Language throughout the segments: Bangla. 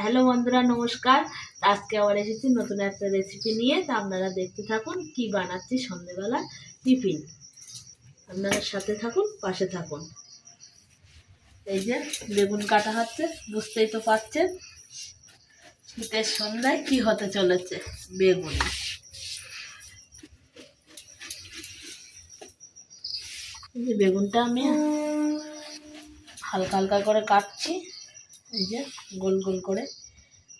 হ্যালো বন্ধুরা, নমস্কার। আজকে আবার এসেছি নতুন একটা রেসিপি নিয়ে। তো আপনারা দেখতে থাকুন কি বানাচ্ছি সন্ধ্যেবেলা টিফিন। আপনারা সাথে থাকুন, পাশে থাকুন। এই যে বেগুন কাটা হচ্ছে, বুঝতেই তো পারছেন শীতের সন্ধ্যায় কি হতে চলেছে। বেগুন, এই যে বেগুনটা আমি হালকা হালকা করে কাটছি। এই যে গোল গোল করে,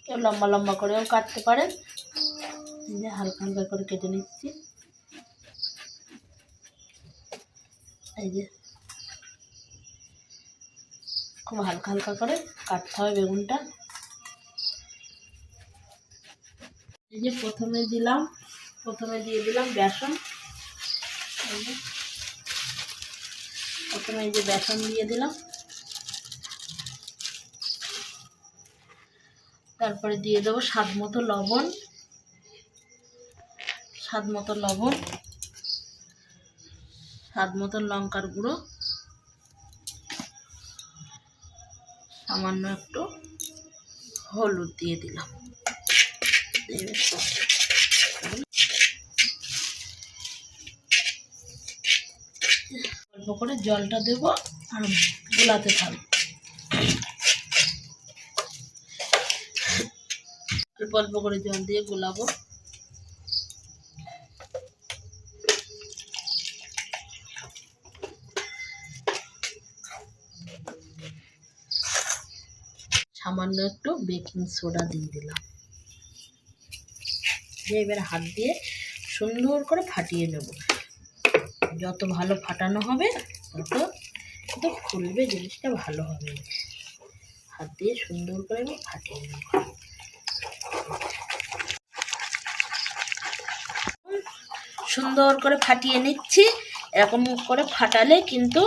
কেউ লম্বা লম্বা করেও কাটতে পারেন। এই যে হালকা হালকা করে কেটে নিচ্ছি। এই যে খুব হালকা হালকা করে কাটতে হবে বেগুনটা। এই যে প্রথমে দিয়ে দিলাম বেসন। প্রথমে এই যে বেসন দিয়ে দিলাম, তারপরে দিয়ে দেবো স্বাদ মতো লবণ, স্বাদ মতো লঙ্কার গুঁড়ো, সামান্য একটু হলুদ দিয়ে দিলাম। অল্প করে জলটা দেব আর গোলাতে থাকবো। অল্প অল্প করে জল দিয়ে গোলাবো। সামান্য একটু বেকিং সোডা দিয়ে দিলাম। এবার হাত দিয়ে সুন্দর করে ফাটিয়ে নেব। যত ভালো ফাটানো হবে তত ফুলবে, জিনিসটা ভালো হবে। হাত দিয়ে সুন্দর করে ফাটিয়ে নেব। সুন্দর করে ফাটিয়ে নিচ্ছি। এরকম করে ফাটালে কিন্তু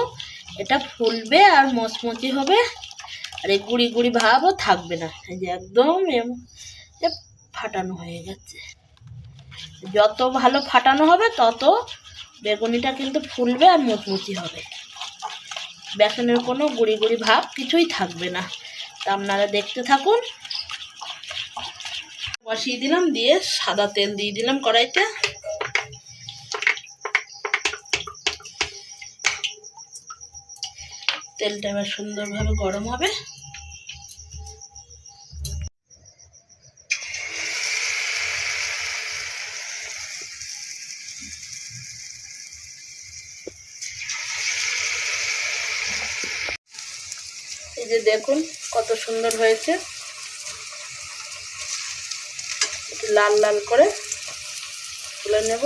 এটা ফুলবে আর মচমচে হবে, আর এই গুঁড়ি গুঁড়ি ভাবও থাকবে না। এই যে একদম ফাটানো হয়ে গেছে। যত ভালো ফাটানো হবে তত বেগুনিটা কিন্তু ফুলবে আর মুচমুচি হবে। বেসনের কোনো গুঁড়ি গুঁড়ি ভাব কিছুই থাকবে না। তা আপনারা দেখতে থাকুন। বসিয়ে দিলাম, দিয়ে সাদা তেল দিয়ে দিলাম কড়াইতে। তেলটা এবার সুন্দরভাবে গরম হবে। এই যে দেখুন কত সুন্দর হয়েছে, একটু লাল লাল করে তুলে নেব।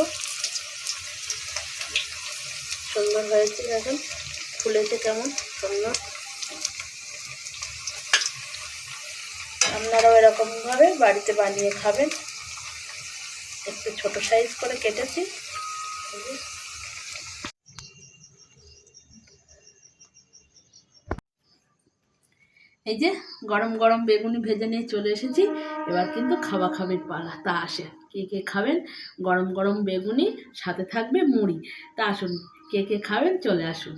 সুন্দর হয়েছে, দেখুন ফুলেছে কেমন সুন্দর। আপনারাও এরকমভাবে বাড়িতে বানিয়ে খাবেন। একটু ছোট সাইজ করে কেটেছি। এই যে গরম গরম বেগুনি ভেজে নিয়ে চলে এসেছি। এবার কিন্তু খাবার পালা। তা আসে কে কে খাবেন গরম গরম বেগুনি, সাথে থাকবে মুড়ি। তা আসুন, কে কে খাবেন চলে আসুন।